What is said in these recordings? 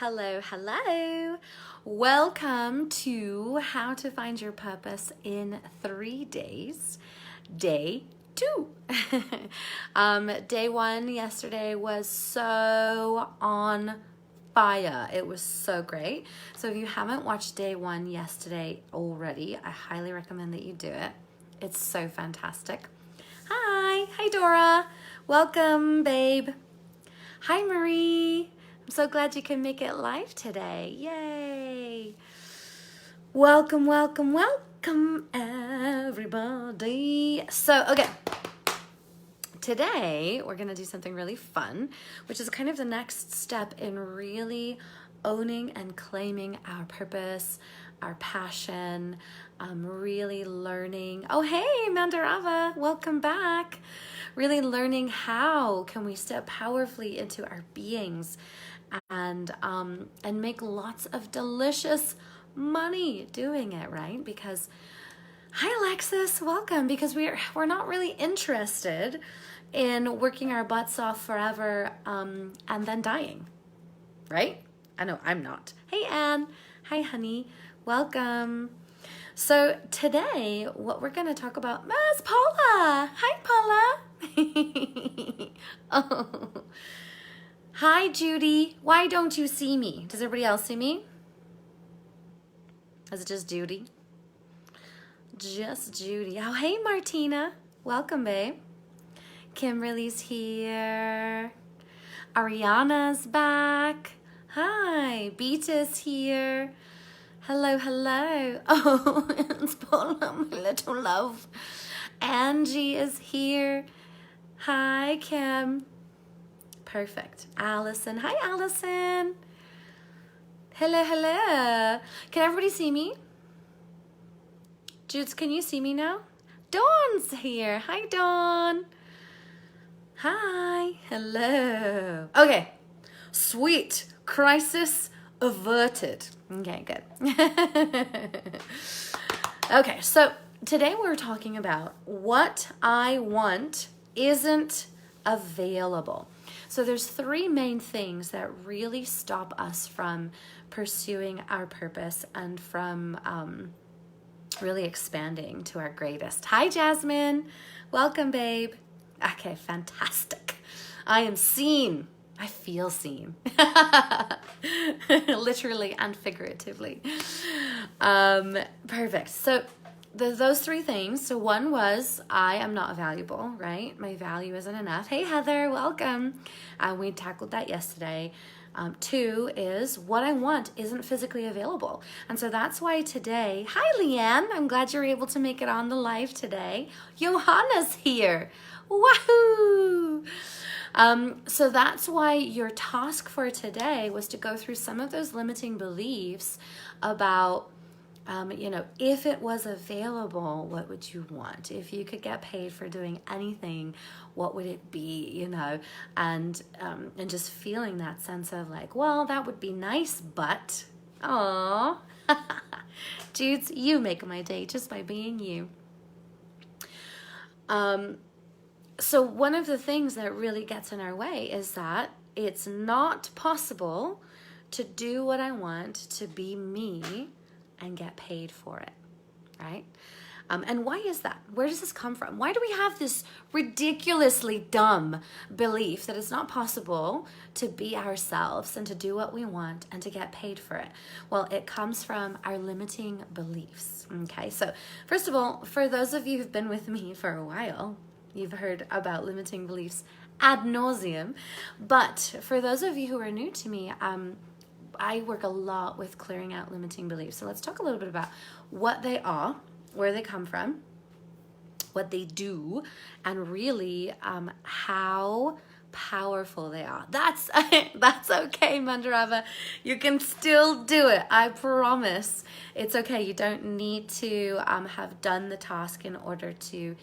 Hello, hello. Welcome to How to Find Your Purpose in 3 Days, Day 2. Day 1 yesterday was so on fire. It was so great. So if you haven't watched Day 1 yesterday already, I highly recommend that you do it. It's so fantastic. Hi Dora. Welcome, babe. Hi Marie. I'm so glad you can make it live today. Yay. Welcome, welcome, welcome everybody. So, okay. Today, we're going to do something really fun, which is kind of the next step in really owning and claiming our purpose, our passion, really learning. Oh, hey, Mandarava, welcome back. Really learning how can we step powerfully into our beings and make lots of delicious money doing it, right? Because hi Alexis, welcome. Because we're not really interested in working our butts off forever and then dying, right? I know I'm not. Hey Anne, hi honey, welcome. So today, what we're going to talk about, Miss Paula. Hi Paula. Oh. Hi, Judy. Why don't you see me? Does everybody else see me? Is it just Judy? Just Judy. Oh, hey, Martina. Welcome, babe. Kimberly's here. Ariana's back. Hi. Beata's here. Hello, hello. Oh, it's Paula, my little love. Angie is here. Hi, Kim. Perfect. Allison. Hi, Allison. Hello, hello. Can everybody see me? Judes, can you see me now? Dawn's here. Hi, Dawn. Hi. Hello. Okay. Sweet. Crisis averted. Okay, good. Okay, so today we're talking about what I want isn't available. So there's 3 main things that really stop us from pursuing our purpose and from really expanding to our greatest. Hi, Jasmine. Welcome, babe. Okay, fantastic. I am seen. I feel seen. Literally and figuratively. Perfect. So those 3 things. So one was I am not valuable, right? My value isn't enough. Hey, Heather, welcome. We tackled that yesterday. 2 is what I want isn't physically available. And so that's why today, hi, Leanne. I'm glad you're able to make it on the live today. Johanna's here. Wahoo! So that's why your task for today was to go through some of those limiting beliefs about if it was available, what would you want? If you could get paid for doing anything, what would it be? And just feeling that sense of like, well, that would be nice, but aw, Judes, you make my day just by being you. So one of the things that really gets in our way is that it's not possible to do what I want, to be me, and get paid for it, right? And why is that? Where does this come from? Why do we have this ridiculously dumb belief that it's not possible to be ourselves and to do what we want and to get paid for it? Well, it comes from our limiting beliefs, okay? So first of all, for those of you who've been with me for a while, you've heard about limiting beliefs ad nauseum. But for those of you who are new to me, I work a lot with clearing out limiting beliefs. So let's talk a little bit about what they are, where they come from, what they do, and really how powerful they are. That's okay, Mandarava. You can still do it. I promise. It's okay. You don't need to have done the task in order to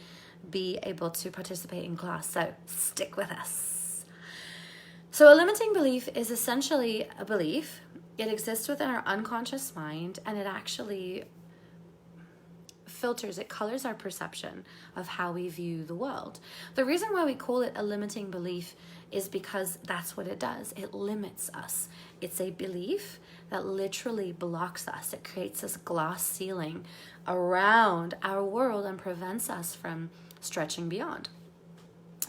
be able to participate in class. So stick with us. So a limiting belief is essentially a belief. It exists within our unconscious mind, and it actually filters, it colors our perception of how we view the world. The reason why we call it a limiting belief is because that's what it does. It limits us. It's a belief that literally blocks us. It creates this glass ceiling around our world and prevents us from stretching beyond.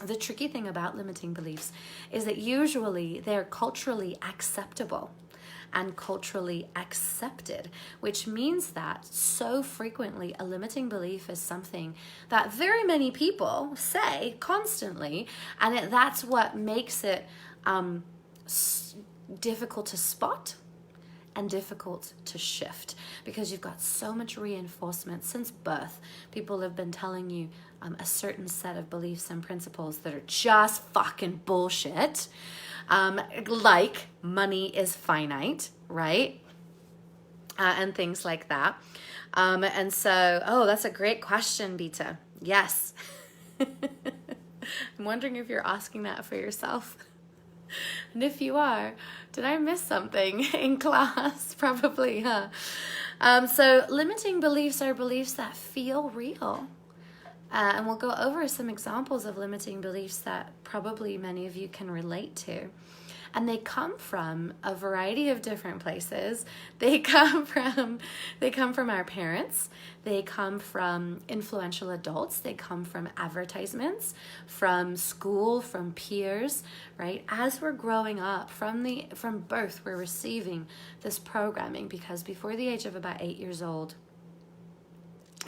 The tricky thing about limiting beliefs is that usually they're culturally acceptable and culturally accepted, which means that so frequently a limiting belief is something that very many people say constantly, and that's what makes it difficult to spot and difficult to shift, because you've got so much reinforcement since birth. People have been telling you a certain set of beliefs and principles that are just fucking bullshit. Like money is finite, right? And things like that. And so, oh, that's a great question, Beta. Yes. I'm wondering if you're asking that for yourself. And if you are, did I miss something in class? Probably, huh? So limiting beliefs are beliefs that feel real. And we'll go over some examples of limiting beliefs that probably many of you can relate to. And they come from a variety of different places. They come from our parents. They come from influential adults. They come from advertisements, from school, from peers, right? As we're growing up, from birth, we're receiving this programming, because before the age of about 8 years old,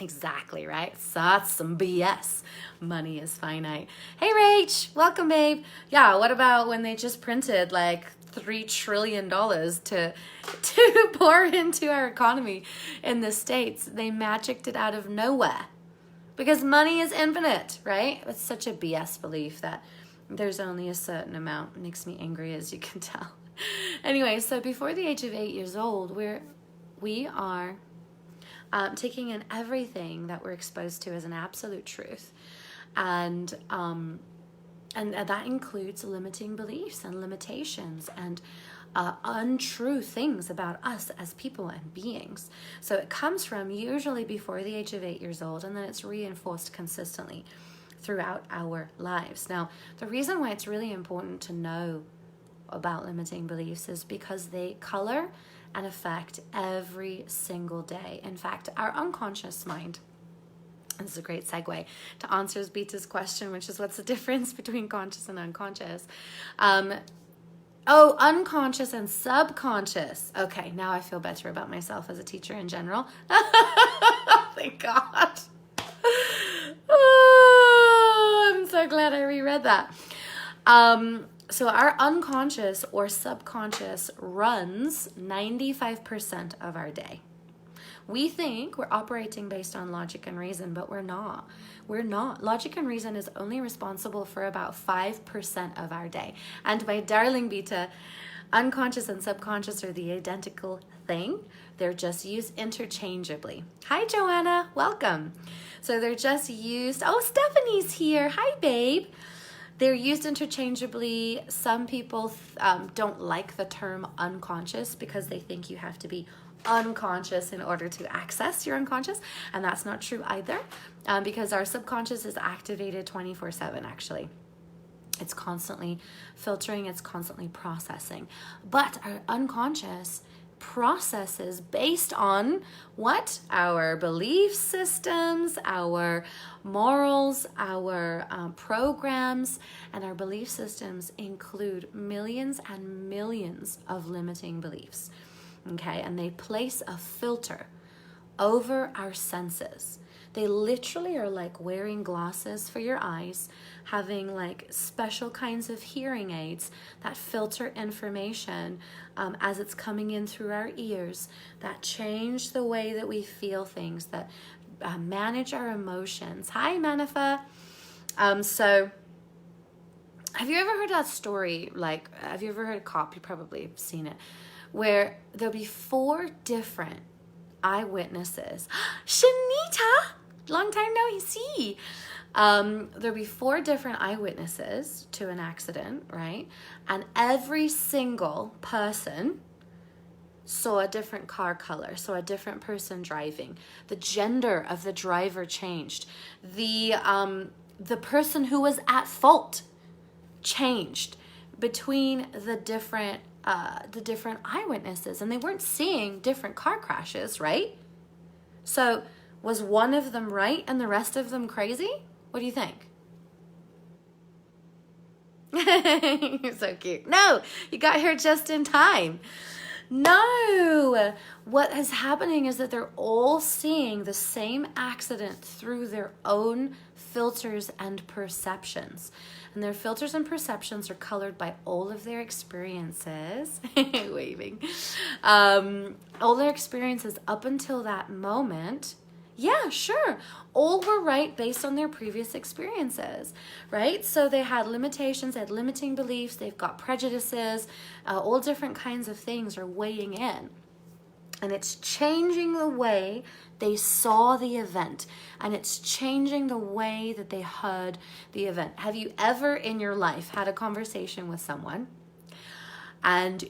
exactly, right? So that's some BS. Money is finite. Hey, Rach, welcome, babe. Yeah, what about when they just printed like $3 trillion to pour into our economy in the States? They magicked it out of nowhere because money is infinite, right? It's such a BS belief that there's only a certain amount. It makes me angry, as you can tell. Anyway, so before the age of 8 years old, we are taking in everything that we're exposed to as an absolute truth. And that includes limiting beliefs and limitations and untrue things about us as people and beings. So it comes from usually before the age of 8 years old, and then it's reinforced consistently throughout our lives. Now, the reason why it's really important to know about limiting beliefs is because they color and affect every single day. In fact, our unconscious mind, this is a great segue to answers Beta's question, which is what's the difference between conscious and unconscious? Unconscious and subconscious. Okay, now I feel better about myself as a teacher in general. Thank God. Oh, I'm so glad I reread that. So our unconscious or subconscious runs 95% of our day. We think we're operating based on logic and reason, but we're not. We're not. Logic and reason is only responsible for about 5% of our day. And my darling Beta, unconscious and subconscious are the identical thing. They're just used interchangeably. Hi, Joanna. Welcome. So they're just used. Oh, Stephanie's here. Hi, babe. They're used interchangeably. Some people don't like the term unconscious because they think you have to be unconscious in order to access your unconscious, and that's not true either, because our subconscious is activated 24/7 actually. It's constantly filtering, it's constantly processing. But our unconscious processes based on what? Our belief systems, our morals, our programs, and our belief systems include millions and millions of limiting beliefs. Okay, and they place a filter over our senses. They literally are like wearing glasses for your eyes, having like special kinds of hearing aids that filter information as it's coming in through our ears, that change the way that we feel things, that manage our emotions. Hi, Manifa. So have you ever heard that story? Like, have you ever heard a cop? You probably have seen it, where there'll be 4 different eyewitnesses. Shanita, long time no see. There'll be 4 different eyewitnesses to an accident, right? And every single person saw a different car color, saw a different person driving. The gender of the driver changed. The person who was at fault changed between the different eyewitnesses, and they weren't seeing different car crashes, right? So was one of them right and the rest of them crazy? What do you think? You're so cute. No, you got here just in time. No, what is happening is that they're all seeing the same accident through their own filters and perceptions. And their filters and perceptions are colored by all of their experiences, waving, all their experiences up until that moment. Yeah, sure. All were right based on their previous experiences, right? So they had limitations, they had limiting beliefs, they've got prejudices, all different kinds of things are weighing in. And it's changing the way they saw the event, and it's changing the way that they heard the event. Have you ever in your life had a conversation with someone, and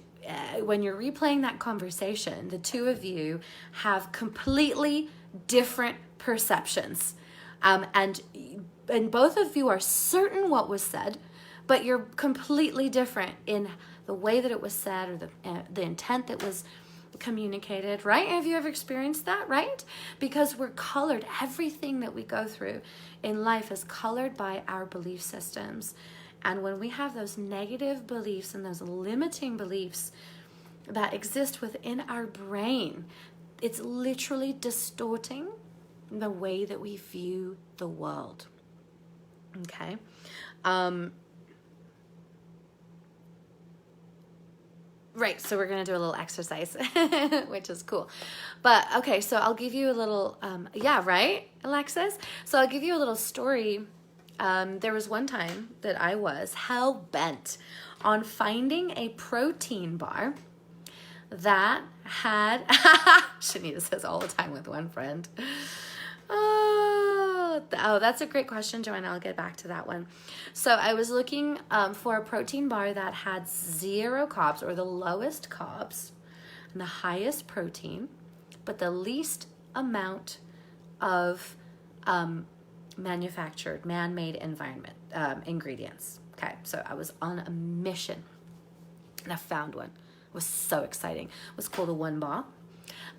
when you're replaying that conversation, the two of you have completely different perceptions, and both of you are certain what was said, but you're completely different in the way that it was said or the intent that was communicated, right? Have you ever experienced that, right? Because we're colored. Everything that we go through in life is colored by our belief systems. And when we have those negative beliefs and those limiting beliefs that exist within our brain, it's literally distorting the way that we view the world. Okay? Right, so we're going to do a little exercise, which is cool. But, okay, so I'll give you a little, yeah, right, Alexis? So I'll give you a little story. There was one time that I was hell-bent on finding a protein bar that had, Shanita says all the time with one friend. Oh, that's a great question, Joanna. I'll get back to that one. So I was looking for a protein bar that had 0 carbs, or the lowest carbs and the highest protein, but the least amount of manufactured, man-made environment ingredients. Okay, so I was on a mission, and I found one. It was so exciting. It was called a One Bar.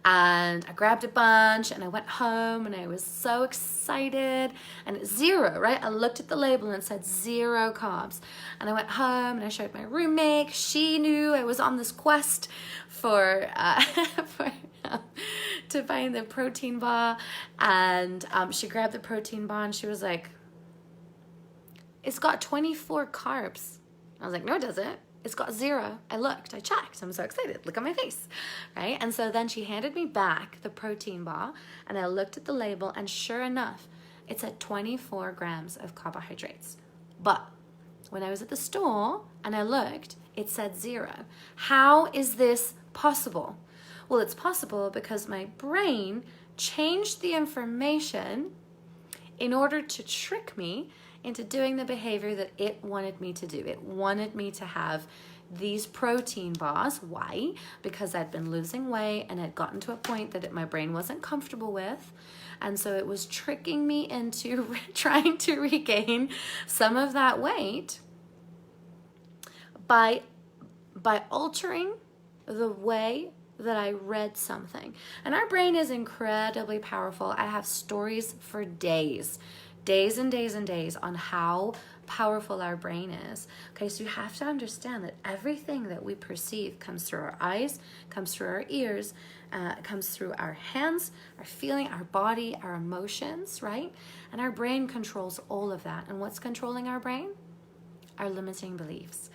And I grabbed a bunch and I went home and I was so excited, and it's 0, right? I looked at the label and it said 0 carbs. And I went home and I showed my roommate. She knew I was on this quest for to find the protein bar. And she grabbed the protein bar and she was like, "It's got 24 carbs." I was like, "No, it doesn't. It's got 0. I looked, I checked. I'm so excited. Look at my face, right?" And so then she handed me back the protein bar, and I looked at the label, and sure enough, it said 24 grams of carbohydrates. But when I was at the store and I looked, it said 0. How is this possible? Well, it's possible because my brain changed the information in order to trick me into doing the behavior that it wanted me to do. It wanted me to have these protein bars. Why? Because I'd been losing weight and had gotten to a point that my brain wasn't comfortable with. And so it was tricking me into trying to regain some of that weight by altering the way that I read something. And our brain is incredibly powerful. I have stories for days and days and days on how powerful our brain is. Okay, so you have to understand that everything that we perceive comes through our eyes, comes through our ears, comes through our hands, our feeling, our body, our emotions, right? And our brain controls all of that. And what's controlling our brain? Our limiting beliefs.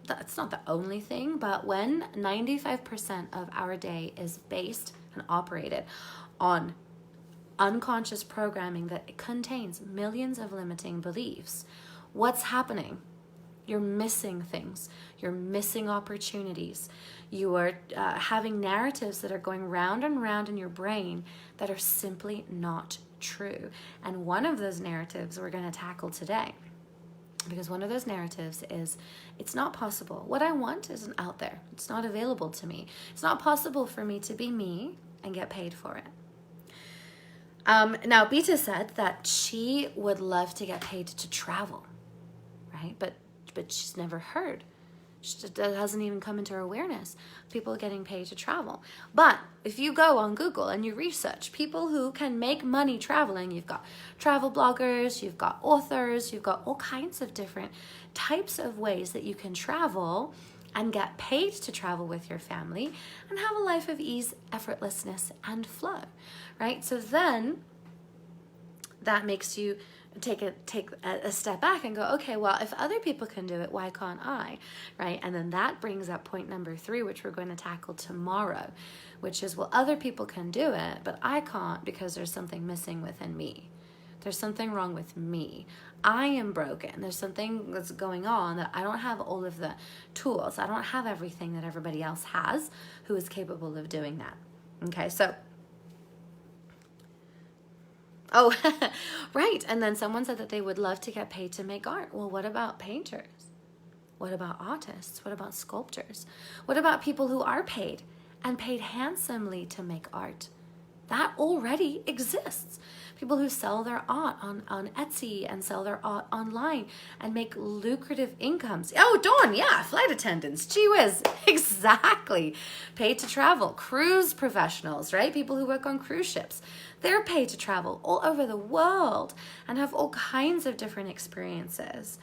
That's not the only thing, but when 95% of our day is based and operated on unconscious programming that contains millions of limiting beliefs, what's happening? You're missing things. You're missing opportunities. You are having narratives that are going round and round in your brain that are simply not true. And one of those narratives we're going to tackle today. Because one of those narratives is, it's not possible. What I want isn't out there. It's not available to me. It's not possible for me to be me and get paid for it. Now, Beta said that she would love to get paid to travel, right? But she's never heard. That hasn't even come into her awareness. People getting paid to travel. But if you go on Google and you research people who can make money traveling, you've got travel bloggers, you've got authors, you've got all kinds of different types of ways that you can travel and get paid to travel with your family and have a life of ease, effortlessness, and flow, right? So then that makes you take a step back and go, okay, well, if other people can do it, why can't I, right? And then that brings up point number 3, which we're going to tackle tomorrow, which is, well, other people can do it, but I can't because there's something missing within me. There's something wrong with me. I am broken. There's something that's going on that I don't have all of the tools. I don't have everything that everybody else has who is capable of doing that. Okay, so oh, right. And then someone said that they would love to get paid to make art. Well, what about painters? What about artists? What about sculptors? What about people who are paid and paid handsomely to make art? That already exists. People who sell their art on Etsy and sell their art online and make lucrative incomes. Oh, Dawn, yeah, flight attendants, gee whiz, exactly. Paid to travel, cruise professionals, right? People who work on cruise ships. They're paid to travel all over the world and have all kinds of different experiences,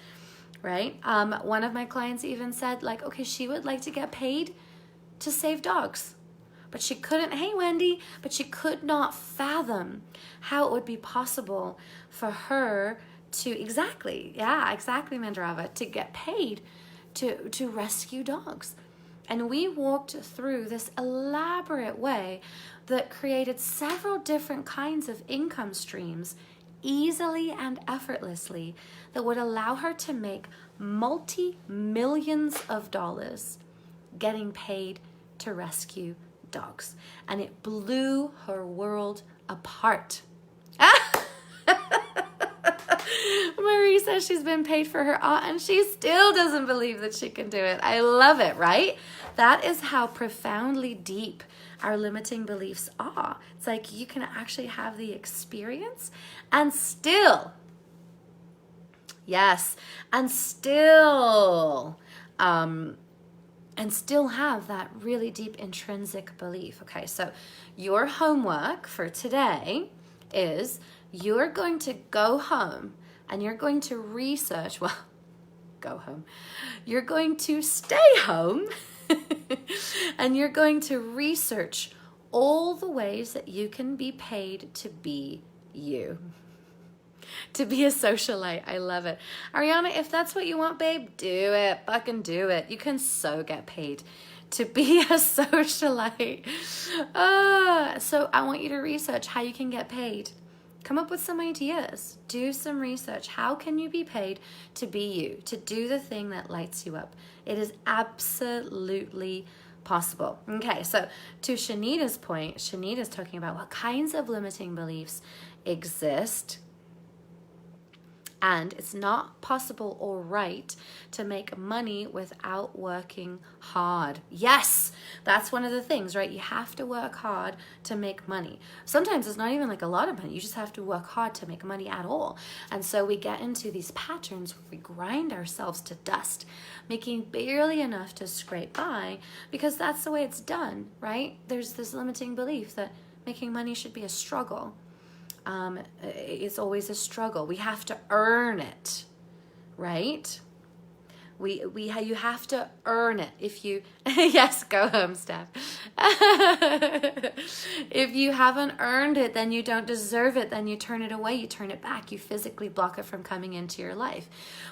right? One of my clients even said, like, okay, she would like to get paid to save dogs. But she couldn't, hey Wendy, but she could not fathom how it would be possible for her to, exactly Mandarava, to get paid to rescue dogs. And we walked through this elaborate way that created several different kinds of income streams easily and effortlessly that would allow her to make multi-millions of dollars getting paid to rescue dogs. And it blew her world apart. Marie says she's been paid for her art and she still doesn't believe that she can do it. I love it, right? That is how profoundly deep our limiting beliefs are. It's like you can actually have the experience and still, yes, and still have that really deep intrinsic belief. Okay, so your homework for today is you're going to go home and you're going to research, well, go home. You're going to stay home and you're going to research all the ways that you can be paid to be you. To be a socialite. I love it. Ariana, if that's what you want, babe, do it. Fucking do it. You can so get paid to be a socialite. So I want you to research how you can get paid. Come up with some ideas. Do some research. How can you be paid to be you? To do the thing that lights you up. It is absolutely possible. Okay, so to Shanita's point, Shanita's talking about what kinds of limiting beliefs exist. And it's not possible or right to make money without working hard. Yes, that's one of the things, right? You have to work hard to make money. Sometimes it's not even like a lot of money. You just have to work hard to make money at all. And so we get into these patterns where we grind ourselves to dust, making barely enough to scrape by because that's the way it's done, right? There's this limiting belief that making money should be a struggle. It's always a struggle. We have to earn it, right? You have to earn it. If you, yes, go home, Steph. If you haven't earned it, then you don't deserve it. Then you turn it away. You turn it back. You physically block it from coming into your life.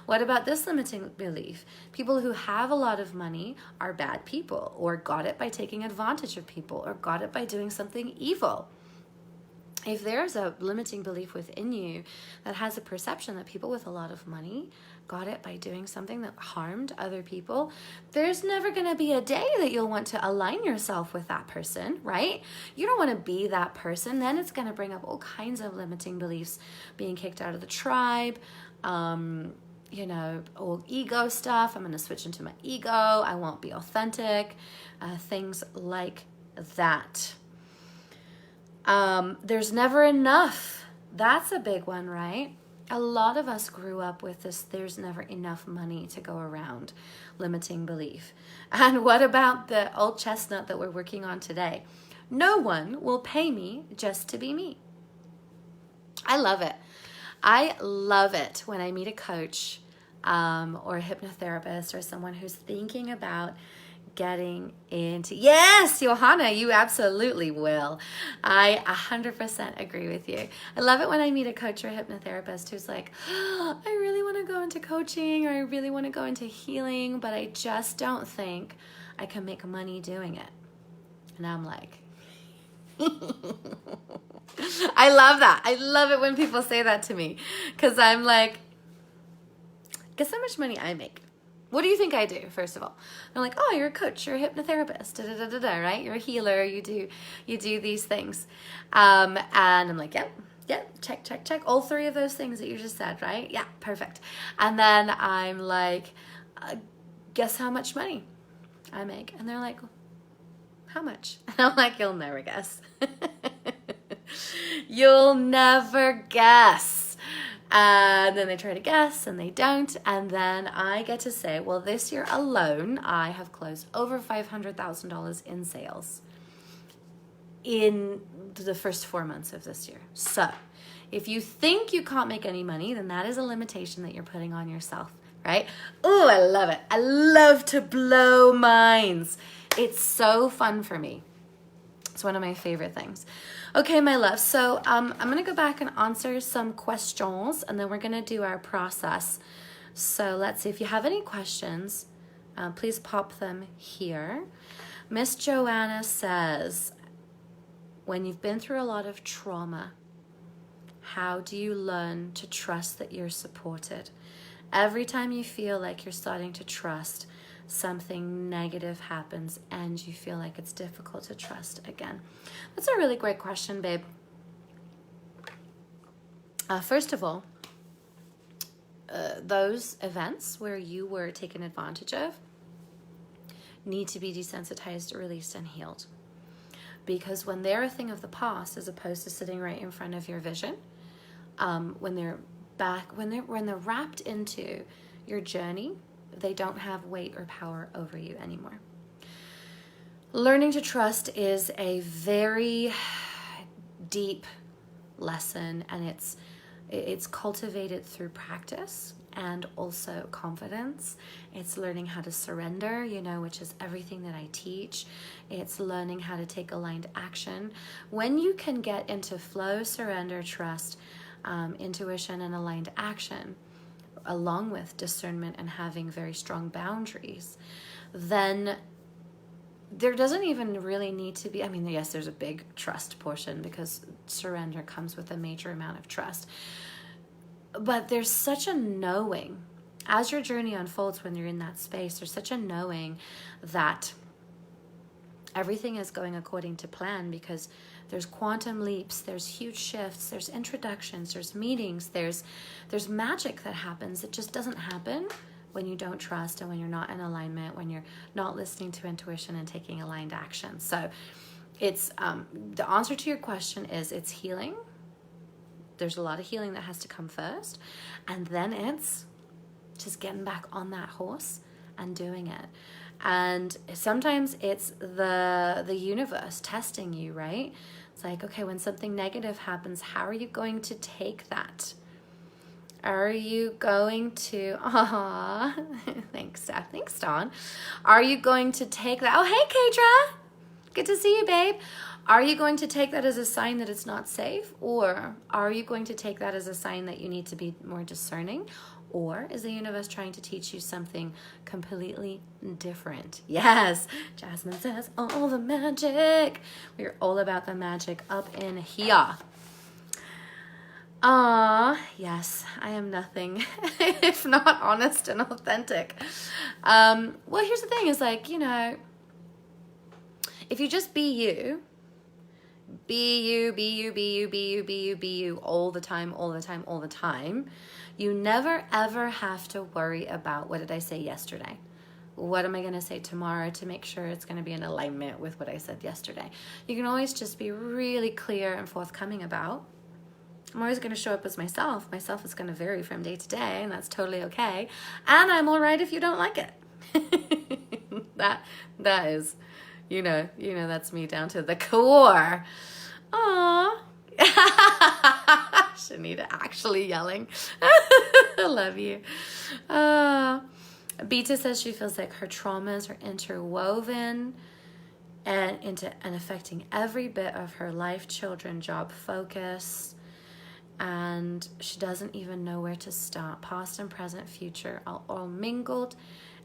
What about this limiting belief? People who have a lot of money are bad people, or got it by taking advantage of people, or got it by doing something evil. If there's a limiting belief within you that has a perception that people with a lot of money got it by doing something that harmed other people, there's never going to be a day that you'll want to align yourself with that person, right? You don't want to be that person. Then it's going to bring up all kinds of limiting beliefs, being kicked out of the tribe, you know, all ego stuff. I'm going to switch into my ego. I won't be authentic. Things like that. There's never enough. That's a big one, right? A lot of us grew up with this there's never enough money to go around, limiting belief. And what about the old chestnut that we're working on today? No one will pay me just to be me. I love it. I love it when I meet a coach or a hypnotherapist or someone who's thinking about getting into, yes, Johanna, you absolutely will. I 100% agree with you. I love it when I meet a coach or a hypnotherapist who's like, oh, I really want to go into coaching, or I really want to go into healing, but I just don't think I can make money doing it. And I'm like, I love that. I love it when people say that to me, because I'm like, guess how much money I make? What do you think I do, first of all? I'm like, oh, you're a coach, you're a hypnotherapist, da, da, da, da, da, right? You're a healer, you do these things. And I'm like, yep, check. All three of those things that you just said, right? Yeah, perfect. And then I'm like, guess how much money I make? And they're like, how much? And I'm like, you'll never guess. You'll never guess. And then they try to guess and they don't. And then I get to say, well, this year alone, I have closed over $500,000 in sales in the first 4 months of this year. So if you think you can't make any money, then that is a limitation that you're putting on yourself, right? Oh, I love it. I love to blow minds. It's so fun for me. It's one of my favorite things. Okay, my love. So I'm going to go back and answer some questions, and then we're going to do our process. So let's see. If you have any questions, please pop them here. Miss Joanna says, when you've been through a lot of trauma, how do you learn to trust that you're supported? Every time you feel like you're starting to trust, something negative happens and you feel like it's difficult to trust again. That's a really great question, babe. First of all, those events where you were taken advantage of need to be desensitized, released, and healed. Because when they're a thing of the past, as opposed to sitting right in front of your vision, when they're wrapped into your journey, they don't have weight or power over you anymore. Learning to trust is a very deep lesson, and it's cultivated through practice and also confidence. It's learning how to surrender, which is everything that I teach. It's learning how to take aligned action. When you can get into flow, surrender, trust, intuition, and aligned action, along with discernment and having very strong boundaries, then there doesn't even really need to be, yes, there's a big trust portion because surrender comes with a major amount of trust. But there's such a knowing, as your journey unfolds when you're in that space, there's such a knowing that everything is going according to plan, because there's quantum leaps, there's huge shifts, there's introductions, there's meetings, there's magic that happens that just doesn't happen when you don't trust and when you're not in alignment, when you're not listening to intuition and taking aligned action. So it's the answer to your question is it's healing. There's a lot of healing that has to come first, and then it's just getting back on that horse and doing it. And sometimes it's the universe testing you, right? It's like, okay, when something negative happens, how are you going to take that? Are you going to, thanks, Steph. Thanks, Dawn. Are you going to take that? Oh, hey, Kadra. Good to see you, babe. Are you going to take that as a sign that it's not safe? Or are you going to take that as a sign that you need to be more discerning? Or is the universe trying to teach you something completely different? Yes, Jasmine says, all the magic. We're all about the magic up in here. Yes, I am nothing if not honest and authentic. Well, here's the thing is if you just be you all the time, You never ever have to worry about, what did I say yesterday? What am I going to say tomorrow to make sure it's going to be in alignment with what I said yesterday? You can always just be really clear and forthcoming about, I'm always going to show up as myself. Myself is going to vary from day to day, and that's totally okay. And I'm all right if you don't like it. that is, that's me down to the core. Aww. Shanita actually yelling. I love you. Beta says she feels like her traumas are interwoven and affecting every bit of her life, children, job, focus, and she doesn't even know where to start. Past and present, future are all mingled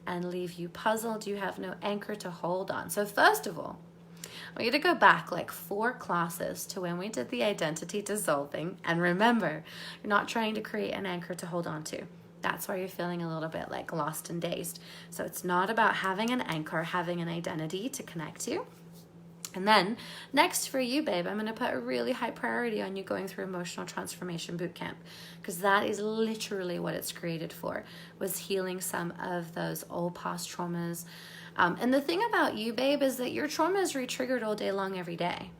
and leave you puzzled. You have no anchor to hold on. So first of all, I want you to go back like 4 classes to when we did the identity dissolving, and remember, you're not trying to create an anchor to hold on to. That's why you're feeling a little bit like lost and dazed. So it's not about having an anchor, having an identity to connect to. And then next for you, babe, I'm going to put a really high priority on you going through Emotional Transformation Bootcamp, because that is literally what it's created for, was healing some of those old past traumas. And the thing about you, babe, is that your trauma is re-triggered all day long every day.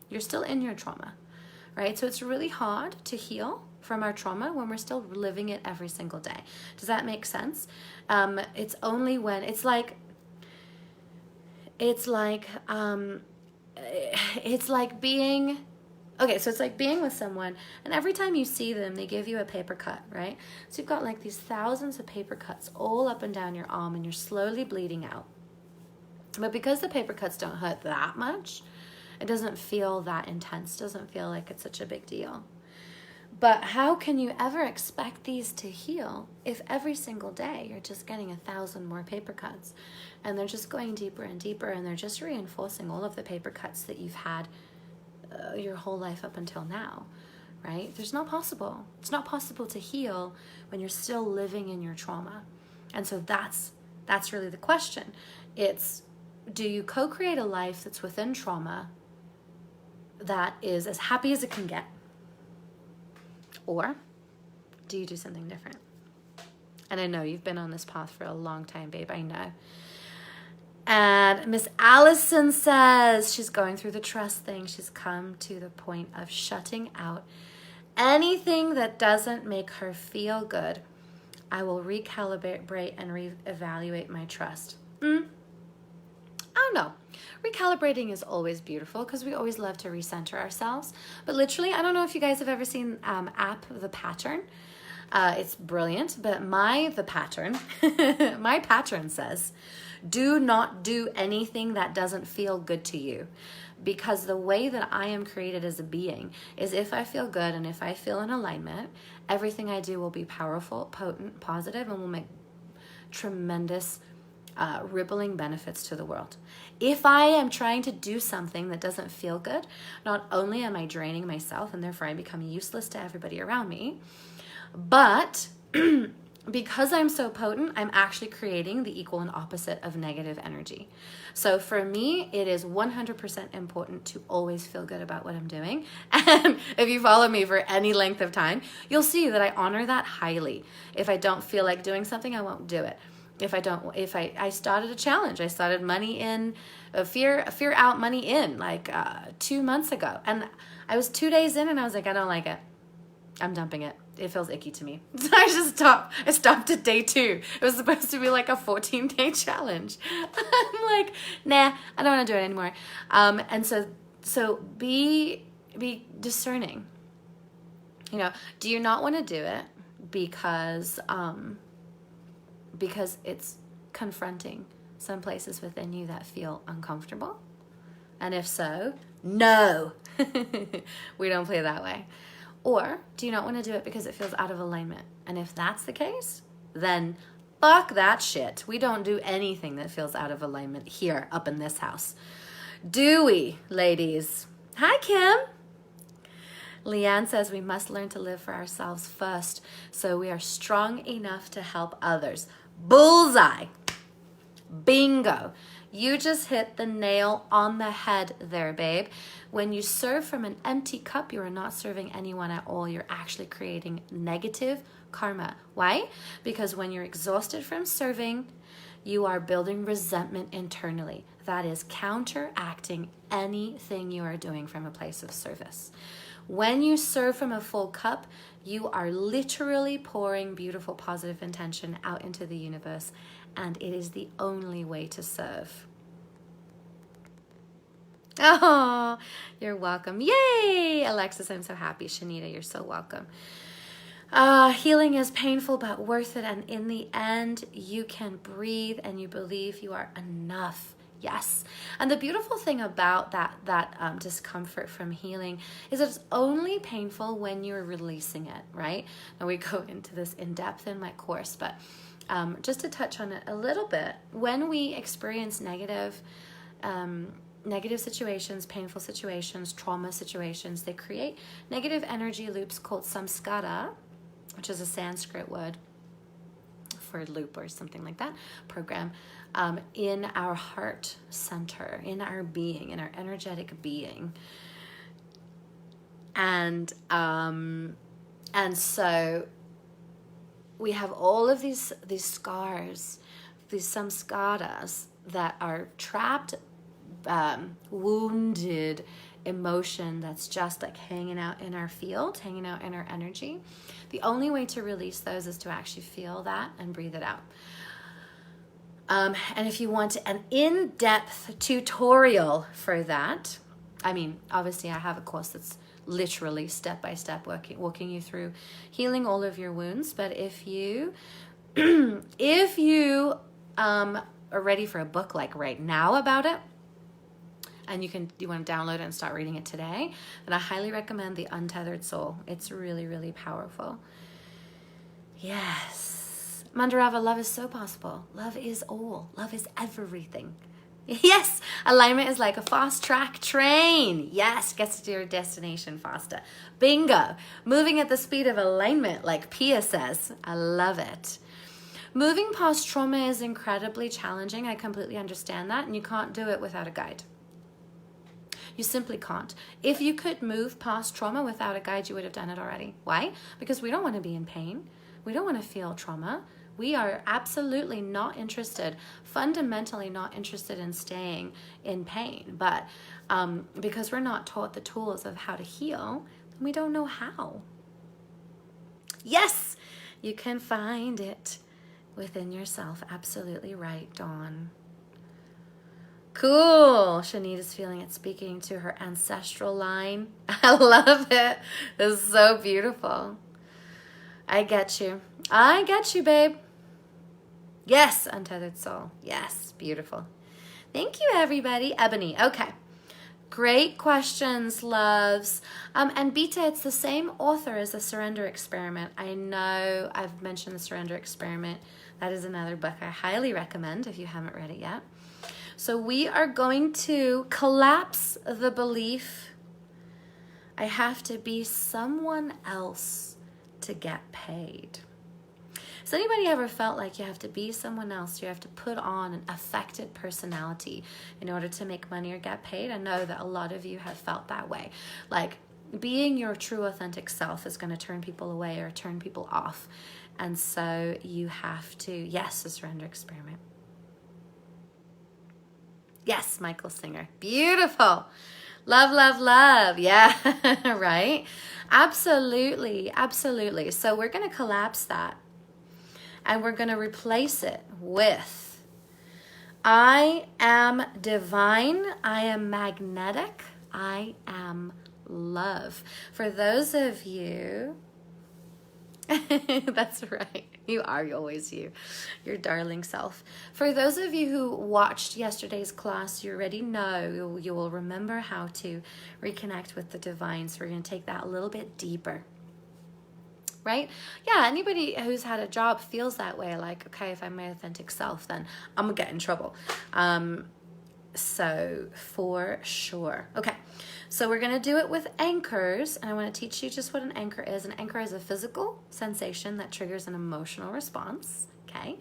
You're still in your trauma, right? So it's really hard to heal from our trauma when we're still living it every single day. Does that make sense? It's only when it's like being, okay, so it's like being with someone, and every time you see them, they give you a paper cut, right? So you've got like these thousands of paper cuts all up and down your arm, and you're slowly bleeding out. But because the paper cuts don't hurt that much, it doesn't feel that intense, doesn't feel like it's such a big deal. But how can you ever expect these to heal if every single day you're just getting 1,000 more paper cuts, and they're just going deeper and deeper, and they're just reinforcing all of the paper cuts that you've had your whole life up until now, right? It's not possible to heal when you're still living in your trauma. And so that's really the question. It's, do you co-create a life that's within trauma that is as happy as it can get? Or do you do something different? And I know you've been on this path for a long time, babe, I know. And Miss Allison says she's going through the trust thing. She's come to the point of shutting out anything that doesn't make her feel good. I will recalibrate and reevaluate my trust. I don't know. Recalibrating is always beautiful because we always love to recenter ourselves. But literally, I don't know if you guys have ever seen app The Pattern. It's brilliant, but my pattern says, do not do anything that doesn't feel good to you. Because the way that I am created as a being is, if I feel good and if I feel in alignment, everything I do will be powerful, potent, positive, and will make tremendous rippling benefits to the world. If I am trying to do something that doesn't feel good, not only am I draining myself and therefore I become useless to everybody around me, but because I'm so potent, I'm actually creating the equal and opposite of negative energy. So for me, it is 100% important to always feel good about what I'm doing. And if you follow me for any length of time, you'll see that I honor that highly. If I don't feel like doing something, I won't do it. I started a challenge. I started money in, fear out, money in, like 2 months ago. And I was 2 days in and I was like, I don't like it. I'm dumping it. It feels icky to me. So I just stopped. I stopped at day 2. It was supposed to be like a 14-day challenge. I'm like, nah, I don't want to do it anymore. And so be discerning. You know, do you not want to do it because it's confronting some places within you that feel uncomfortable? And if so, no, we don't play that way. Or do you not want to do it because it feels out of alignment? And if that's the case, then fuck that shit. We don't do anything that feels out of alignment here up in this house. Do we, ladies? Hi, Kim. Leanne says we must learn to live for ourselves first so we are strong enough to help others. Bullseye. Bingo. You just hit the nail on the head there, babe. When you serve from an empty cup, you are not serving anyone at all. You're actually creating negative karma. Why? Because when you're exhausted from serving, you are building resentment internally. That is counteracting anything you are doing from a place of service. When you serve from a full cup, you are literally pouring beautiful, positive intention out into the universe, and it is the only way to serve. Oh, you're welcome. Yay! Alexis, I'm so happy. Shanita, you're so welcome. Healing is painful but worth it, and in the end, you can breathe and you believe you are enough. Yes. And the beautiful thing about that discomfort from healing is that it's only painful when you're releasing it, right? Now we go into this in depth in my course, but just to touch on it a little bit, when we experience negative situations, painful situations, trauma situations, they create negative energy loops called samskara, which is a Sanskrit word for loop or something like that, program, in our heart center, in our being, in our energetic being. And so we have all of these scars, these samskaras that are trapped, wounded emotion that's just like hanging out in our field, hanging out in our energy. The only way to release those is to actually feel that and breathe it out. And if you want an in-depth tutorial for that, I mean, obviously I have a course that's literally step-by-step walking you through healing all of your wounds. But if you are ready for a book like right now about it, and you want to download it and start reading it today, then I highly recommend The Untethered Soul. It's really, really powerful. Yes. Mandarava, love is so possible. Love is all. Love is everything. Yes, alignment is like a fast track train. Yes, gets to your destination faster. Bingo. Moving at the speed of alignment, like Pia says. I love it. Moving past trauma is incredibly challenging. I completely understand that, and you can't do it without a guide. You simply can't. If you could move past trauma without a guide, you would have done it already. Why? Because we don't want to be in pain. We don't want to feel trauma. We are absolutely not interested, fundamentally not interested in staying in pain. But because we're not taught the tools of how to heal, we don't know how. Yes, you can find it within yourself. Absolutely right, Dawn. Cool. Shanita's feeling it, speaking to her ancestral line. I love it. This is so beautiful. I get you. I get you, babe. Yes, Untethered Soul. Yes, beautiful. Thank you, everybody. Ebony. Okay. Great questions, loves. And Beta, it's the same author as The Surrender Experiment. I know I've mentioned The Surrender Experiment. That is another book I highly recommend if you haven't read it yet. So we are going to collapse the belief I have to be someone else to get paid. Has anybody ever felt like you have to be someone else? You have to put on an affected personality in order to make money or get paid? I know that a lot of you have felt that way. Like being your true authentic self is going to turn people away or turn people off. And so you have to, yes, the Surrender Experiment. Yes, Michael Singer. Beautiful. Love, love, love. Yeah, right? Absolutely, absolutely. So we're going to collapse that. And we're going to replace it with, I am divine, I am magnetic, I am love. For those of you, that's right, you are always you, your darling self. For those of you who watched yesterday's class, you already know, you will remember how to reconnect with the divine. So we're going to take that a little bit deeper. Right? Yeah, anybody who's had a job feels that way. Like, okay, if I'm my authentic self, then I'm gonna get in trouble. So for sure. Okay, so we're gonna do it with anchors, and I want to teach you just what an anchor is. An anchor is a physical sensation that triggers an emotional response. Okay,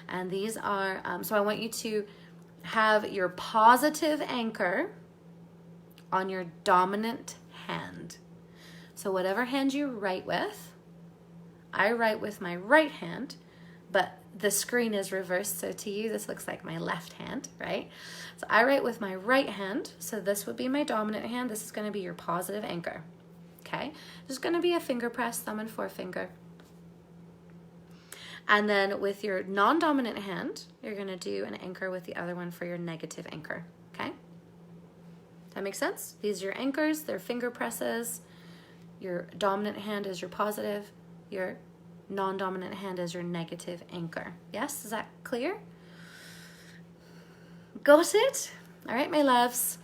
and these are, so I want you to have your positive anchor on your dominant hand. So whatever hand you write with, I write with my right hand, but the screen is reversed, so to you this looks like my left hand, right? So I write with my right hand, so this would be my dominant hand. This is going to be your positive anchor, okay? There's going to be a finger press, thumb and forefinger. And then with your non-dominant hand, you're going to do an anchor with the other one for your negative anchor, okay? That makes sense? These are your anchors, they're finger presses. Your dominant hand is your positive, your non-dominant hand is your negative anchor. Yes, is that clear? Got it? All right, my loves.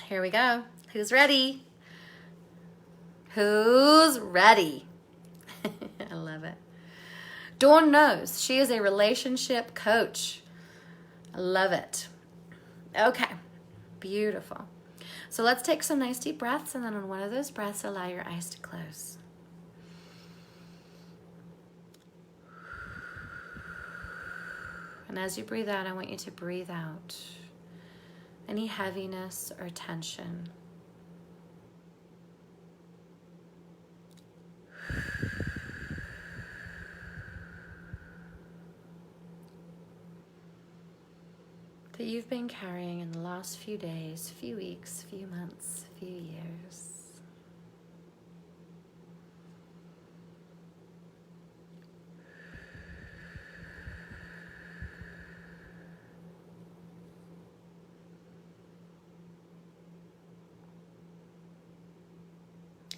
Here we go. Who's ready? Who's ready? I love it. Dawn knows. She is a relationship coach. I love it. Okay, beautiful. So let's take some nice deep breaths, and then on one of those breaths, allow your eyes to close. And as you breathe out, I want you to breathe out any heaviness or tension. That you've been carrying in the last few days, few weeks, few months, few years.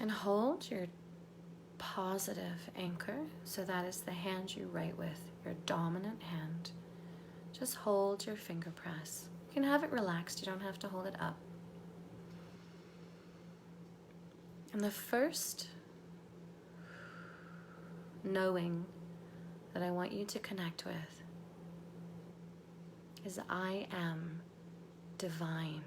And hold your positive anchor. So that is the hand you write with, your dominant hand. Just hold your finger press. You can have it relaxed, you don't have to hold it up. And the first knowing that I want you to connect with is I am divine.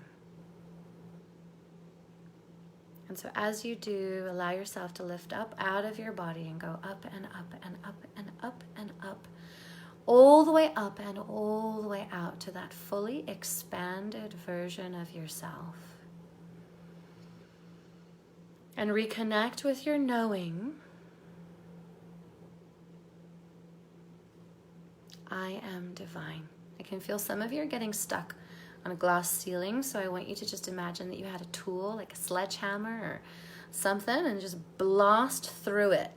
And so as you do, allow yourself to lift up out of your body and go up and up and up and up and up, all the way up and all the way out to that fully expanded version of yourself. And reconnect with your knowing. I am divine. I can feel some of you are getting stuck on a glass ceiling, so I want you to just imagine that you had a tool like a sledgehammer or something and just blast through it.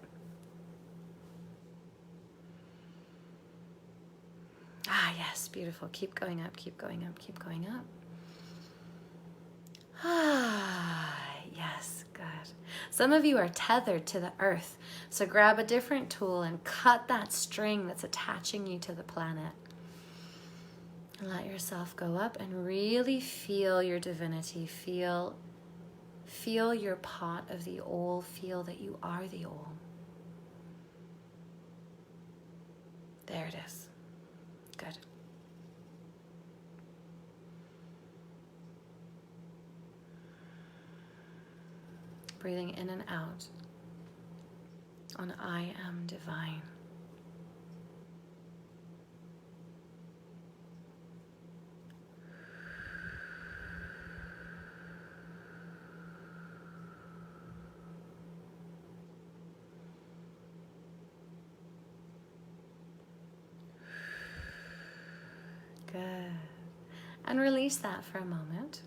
Ah, yes, beautiful. Keep going up, keep going up, keep going up. Ah, yes, good. Some of you are tethered to the earth, so grab a different tool and cut that string that's attaching you to the planet. And let yourself go up and really feel your divinity. Feel your pot of the all. Feel that you are the all. There it is. Good. Breathing in and out on I am divine. Good. And release that for a moment.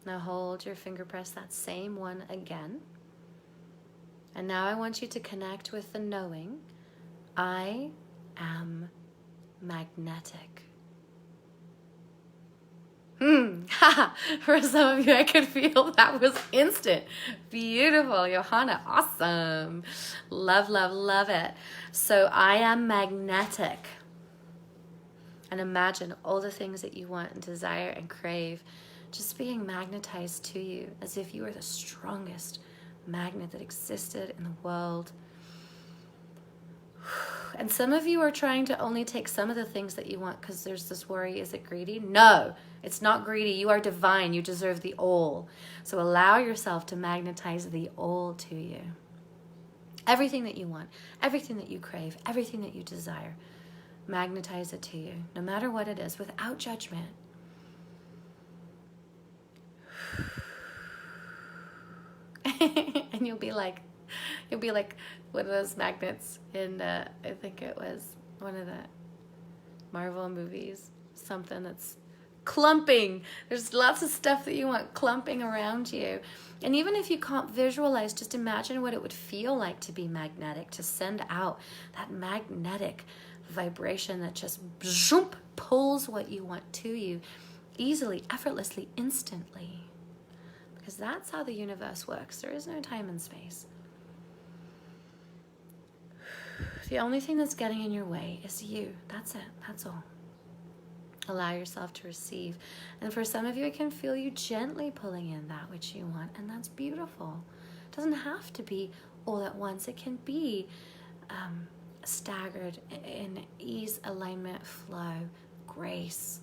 Now hold your finger press, that same one again. And now I want you to connect with the knowing, I am magnetic. For some of you, I could feel that was instant. Beautiful, Johanna, awesome. Love, love, love it. So I am magnetic. And imagine all the things that you want and desire and crave just being magnetized to you as if you were the strongest magnet that existed in the world. And some of you are trying to only take some of the things that you want because there's this worry, is it greedy? No, it's not greedy. You are divine. You deserve the all. So allow yourself to magnetize the all to you. Everything that you want, everything that you crave, everything that you desire, magnetize it to you, no matter what it is, without judgment. And you'll be like one of those magnets in, I think it was one of the Marvel movies, something that's clumping. There's lots of stuff that you want clumping around you. And even if you can't visualize, just imagine what it would feel like to be magnetic, to send out that magnetic vibration that just zoom, pulls what you want to you easily, effortlessly, instantly. Because that's how the universe works. There is no time and space. The only thing that's getting in your way is you. That's it. That's all. Allow yourself to receive. And for some of you, it can feel you gently pulling in that which you want. And that's beautiful. It doesn't have to be all at once. It can be staggered in ease, alignment, flow, grace,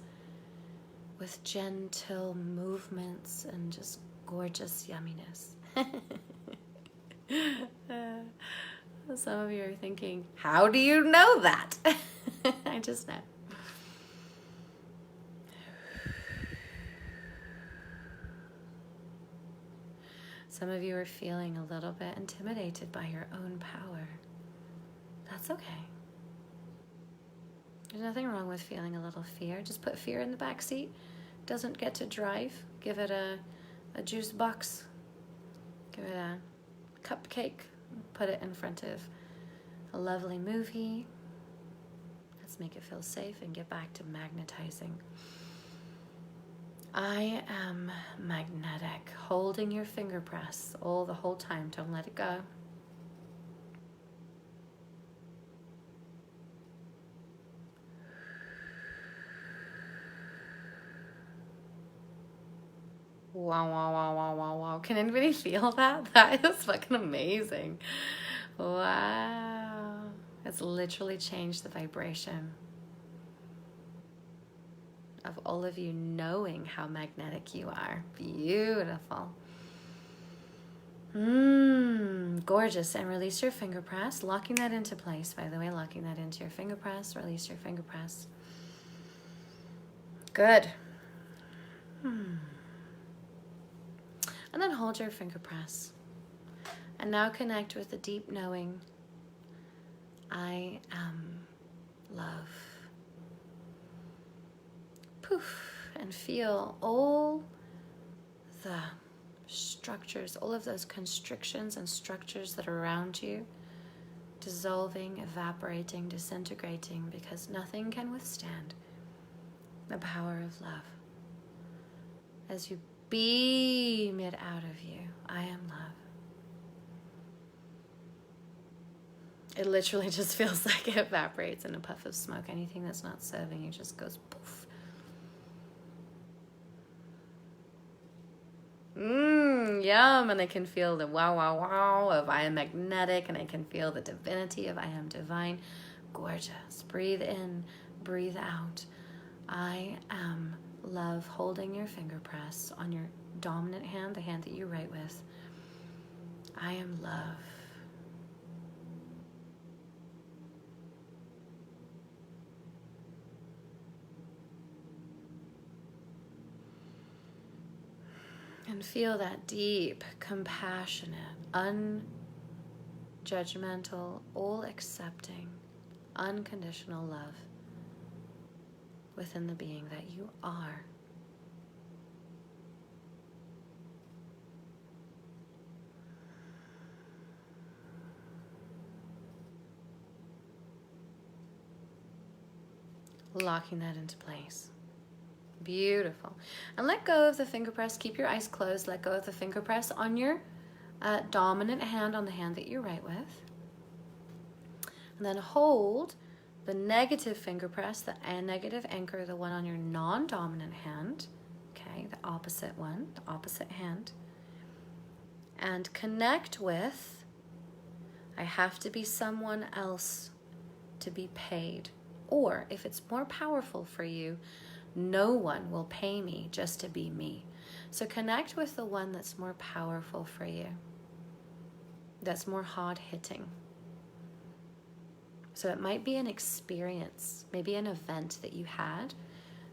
with gentle movements and just gorgeous yumminess. Some of you are thinking, how do you know that? I just know. Some of you are feeling a little bit intimidated by your own power. That's okay. There's nothing wrong with feeling a little fear. Just put fear in the back seat. Doesn't get to drive. Give it a juice box. Give it a cupcake. Put it in front of a lovely movie. Let's make it feel safe and get back to magnetizing. I am magnetic. Holding your finger press all the whole time. Don't let it go. Wow, wow, wow, wow, wow, wow. Can anybody feel that? That is fucking amazing. Wow. It's literally changed the vibration of all of you knowing how magnetic you are. Beautiful. Gorgeous. And release your finger press. Locking that into place, by the way. Locking that into your finger press. Release your finger press. Good. And then hold your finger press. And now connect with the deep knowing. I am love. Poof. And feel all the structures, all of those constrictions and structures that are around you, dissolving, evaporating, disintegrating, because nothing can withstand the power of love. As you beam it out of you, I am love. It literally just feels like it evaporates in a puff of smoke. Anything that's not serving you just goes poof. Yum. And I can feel the wow, wow, wow of I am magnetic, and I can feel the divinity of I am divine. Gorgeous. Breathe in, breathe out. I am love. Holding your finger press on your dominant hand, the hand that you write with. I am love. And feel that deep, compassionate, unjudgmental, all-accepting, unconditional love within the being that you are. Locking that into place. Beautiful. And let go of the finger press. Keep your eyes closed. Let go of the finger press on your dominant hand, on the hand that you write with. And then hold the negative finger press, the negative anchor, the one on your non-dominant hand. Okay, the opposite one, the opposite hand. And connect with, I have to be someone else to be paid. Or if it's more powerful for you, no one will pay me just to be me. So connect with the one that's more powerful for you, that's more hard-hitting. So it might be an experience, maybe an event that you had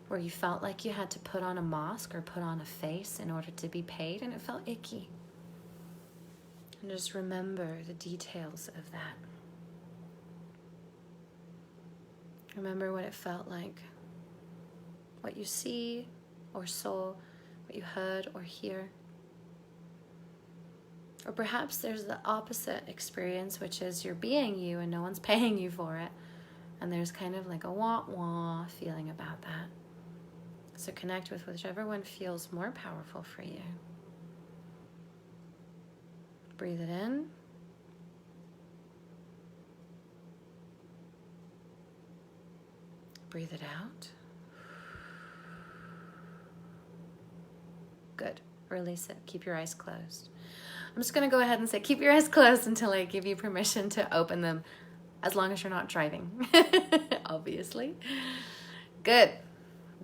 where you felt like you had to put on a mask or put on a face in order to be paid, and it felt icky. And just remember the details of that. Remember what it felt like, what you see or saw, what you heard or hear. Or perhaps there's the opposite experience, which is you're being you and no one's paying you for it. And there's kind of like a wah-wah feeling about that. So connect with whichever one feels more powerful for you. Breathe it in. Breathe it out. Good. Release it. Keep your eyes closed. I'm just going to go ahead and say keep your eyes closed until I give you permission to open them, as long as you're not driving, obviously. Good.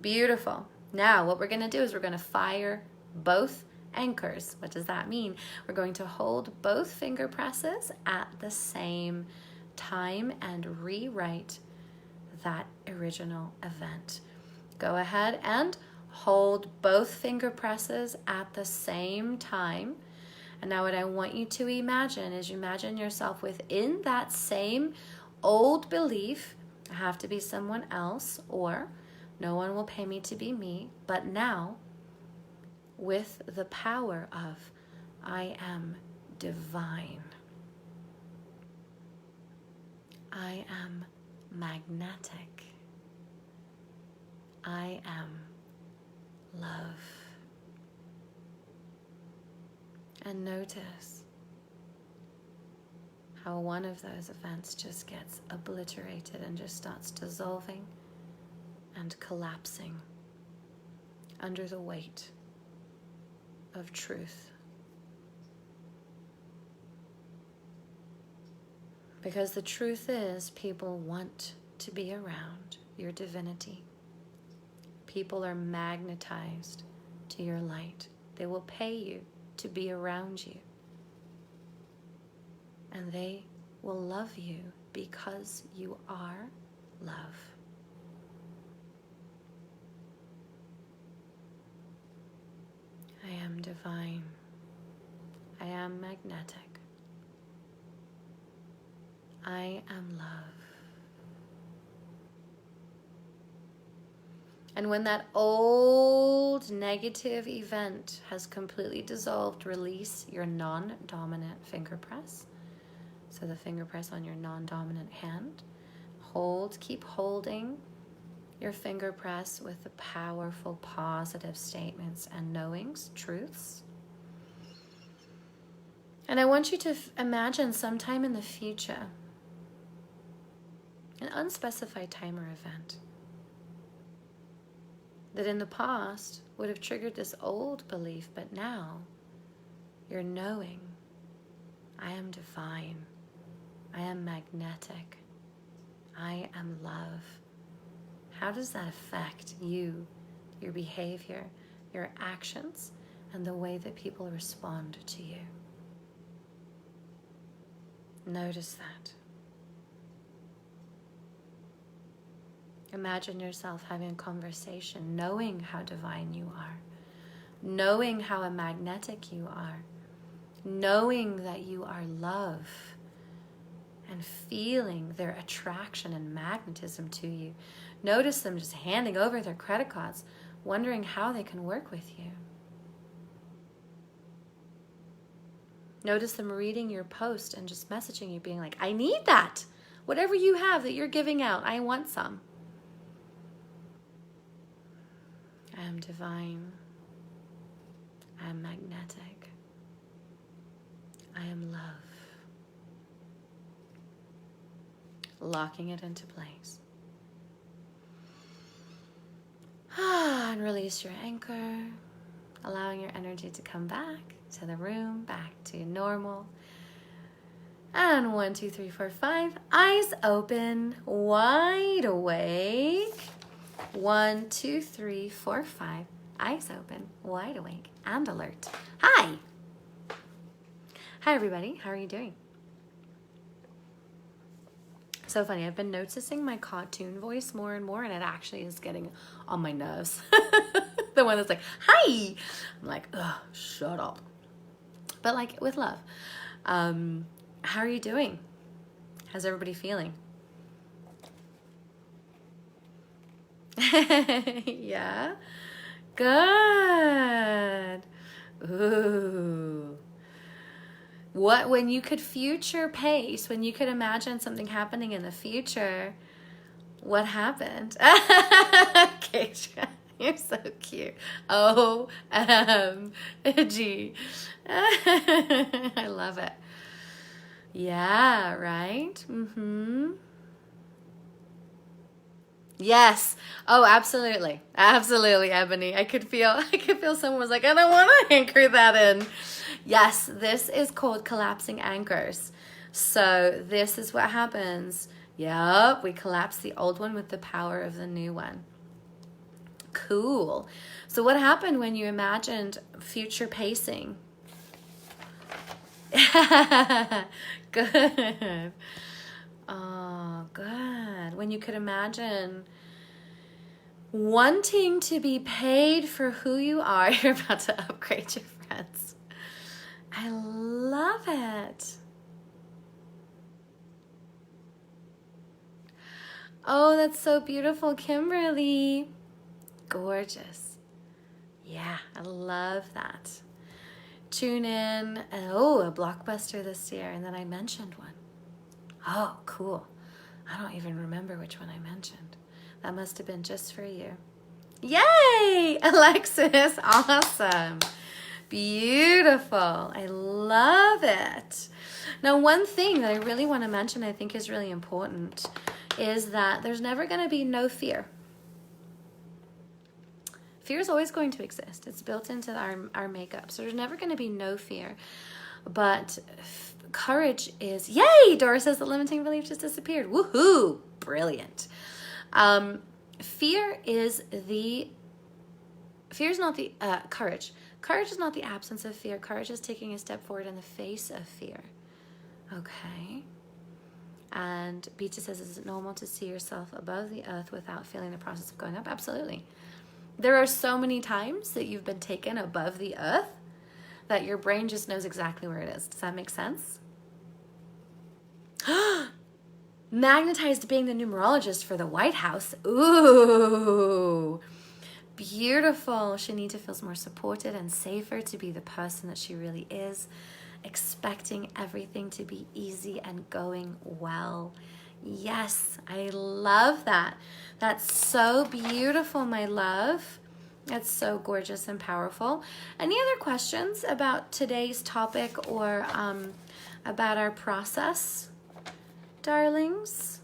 Beautiful. Now what we're going to do is we're going to fire both anchors. What does that mean? We're going to hold both finger presses at the same time and rewrite that original event. Go ahead and hold both finger presses at the same time. And now what I want you to imagine is imagine yourself within that same old belief. I have to be someone else, or no one will pay me to be me. But now, with the power of I am divine. I am magnetic. I am love. And notice how one of those events just gets obliterated and just starts dissolving and collapsing under the weight of truth. Because the truth is, people want to be around your divinity. People are magnetized to your light. They will pay you to be around you. And they will love you because you are love. I am divine. I am magnetic. I am love. And when that old negative event has completely dissolved, release your non-dominant finger press. So the finger press on your non-dominant hand. Hold, keep holding your finger press with the powerful positive statements and knowings, truths. And I want you to imagine sometime in the future, an unspecified time or event, that in the past would have triggered this old belief, but now you're knowing, I am divine, I am magnetic, I am love. How does that affect you, your behavior, your actions, and the way that people respond to you? Notice that. Imagine yourself having a conversation, knowing how divine you are, knowing how magnetic you are, knowing that you are love, and feeling their attraction and magnetism to you. Notice them just handing over their credit cards, wondering how they can work with you. Notice them reading your post and just messaging you, being like, I need that. Whatever you have that you're giving out, I want some. I am divine. I am magnetic. I am love. Locking it into place. And release your anchor, allowing your energy to come back to the room, back to normal. And 1, 2, 3, 4, 5. Eyes open, wide awake. 1, 2, 3, 4, 5. Eyes open, wide awake, and alert. Hi. Hi, everybody. How are you doing? So funny. I've been noticing my cartoon voice more and more, and it actually is getting on my nerves. The one that's like, hi. I'm like, ugh, shut up. But like with love. How are you doing? How's everybody feeling? Yeah? Good. Ooh. What, when you could future pace, when you could imagine something happening in the future, what happened? Keisha, you're so cute. OMG. I love it. Yeah, right? Mm-hmm. Yes. Oh, absolutely. Absolutely, Ebony. I could feel someone was like, I don't want to anchor that in. Yes, this is called collapsing anchors. So this is what happens. Yep, we collapse the old one with the power of the new one. Cool. So what happened when you imagined future pacing? Good. Oh, good. When you could imagine wanting to be paid for who you are, you're about to upgrade your friends. I love it. Oh, that's so beautiful, Kimberly. Gorgeous. Yeah, I love that. Tune in. Oh, a blockbuster this year. And then I mentioned one. Oh, cool. I don't even remember which one I mentioned. That must have been just for you. Yay! Alexis, awesome. Beautiful. I love it. Now, one thing that I really want to mention, I think is really important, is that there's never going to be no fear. Fear is always going to exist. It's built into our makeup. So there's never going to be no fear. But courage is, yay! Dora says the limiting belief just disappeared. Woohoo! Brilliant. Fear is not the courage. Courage is not the absence of fear. Courage is taking a step forward in the face of fear. Okay. And Beacha says, is it normal to see yourself above the earth without feeling the process of going up? Absolutely. There are so many times that you've been taken above the earth that your brain just knows exactly where it is. Does that make sense? Magnetized being the numerologist for the White House. Ooh. Beautiful. Shanita feels more supported and safer to be the person that she really is, expecting everything to be easy and going well. Yes, I love that. That's so beautiful, my love. That's so gorgeous and powerful. Any other questions about today's topic or about our process, darlings?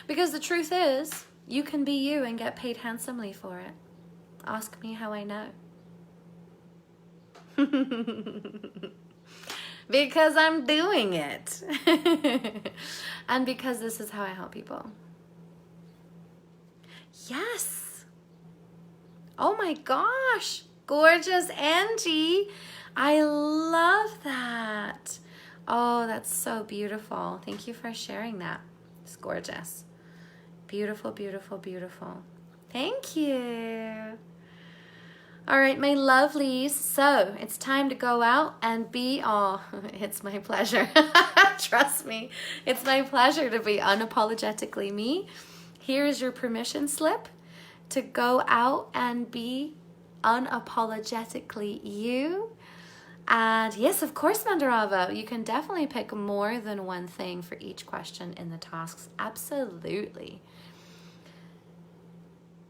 Because the truth is, you can be you and get paid handsomely for it. Ask me how I know. Because I'm doing it. And because this is how I help people. Yes. Oh my gosh. Gorgeous Angie. I love that. Oh, that's so beautiful. Thank you for sharing that. It's gorgeous. Beautiful, beautiful, beautiful. Thank you. All right, my lovelies. So it's time to go out and be, oh, it's my pleasure. Trust me. It's my pleasure to be unapologetically me. Here is your permission slip to go out and be unapologetically you. And yes, of course, Mandarava, you can definitely pick more than one thing for each question in the tasks. Absolutely.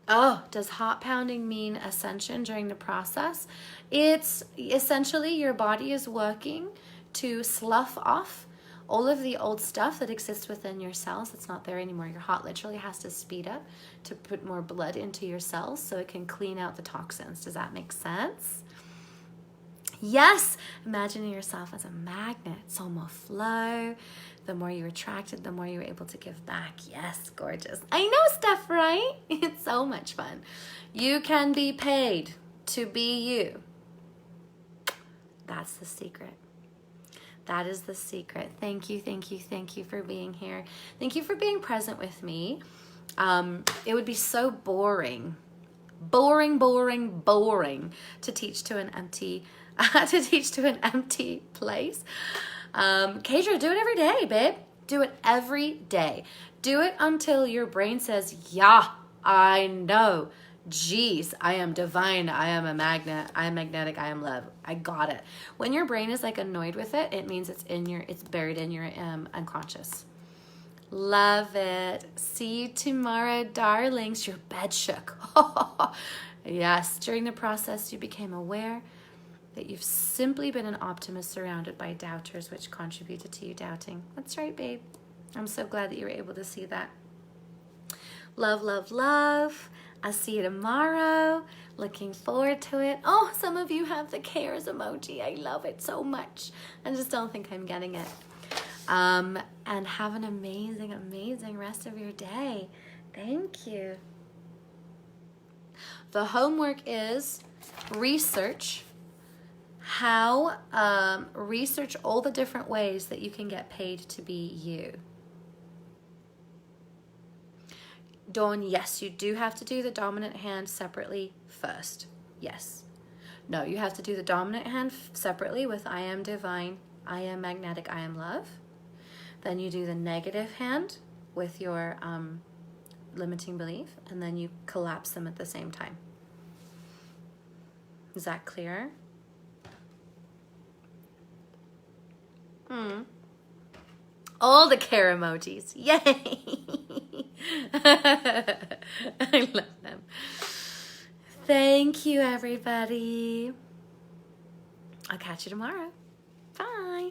Oh, does heart pounding mean ascension during the process? It's essentially your body is working to slough off all of the old stuff that exists within your cells that's not there anymore. Your heart literally has to speed up to put more blood into your cells so it can clean out the toxins. Does that make sense? Yes, imagining yourself as a magnet. So more flow. The more you attracted, the more you were able to give back. Yes, gorgeous. I know stuff, right? It's so much fun. You can be paid to be you. That's the secret. That is the secret. Thank you, thank you, thank you for being here. Thank you for being present with me. It would be so boring boring, boring, boring to teach to an empty, to teach to an empty place. Keidra, do it every day, babe. Do it every day. Do it until your brain says, yeah, I know. Geez, I am divine. I am a magnet. I am magnetic. I am love. I got it. When your brain is like annoyed with it, it means it's buried in your unconscious. Love it. See you tomorrow, darlings. Your bed shook. Yes, during the process, you became aware that you've simply been an optimist surrounded by doubters, which contributed to you doubting. That's right, babe. I'm so glad that you were able to see that. Love, love, love. I'll see you tomorrow. Looking forward to it. Oh, some of you have the cares emoji. I love it so much. I just don't think I'm getting it. And have an amazing, amazing rest of your day. Thank you. The homework is research research all the different ways that you can get paid to be you. Dawn, yes, you do have to do the dominant hand separately first. Yes. No, you have to do the dominant hand separately with I am divine, I am magnetic, I am love. Then you do the negative hand with your limiting belief, and then you collapse them at the same time. Is that clear? All the care emojis. Yay! I love them. Thank you, everybody. I'll catch you tomorrow. Bye.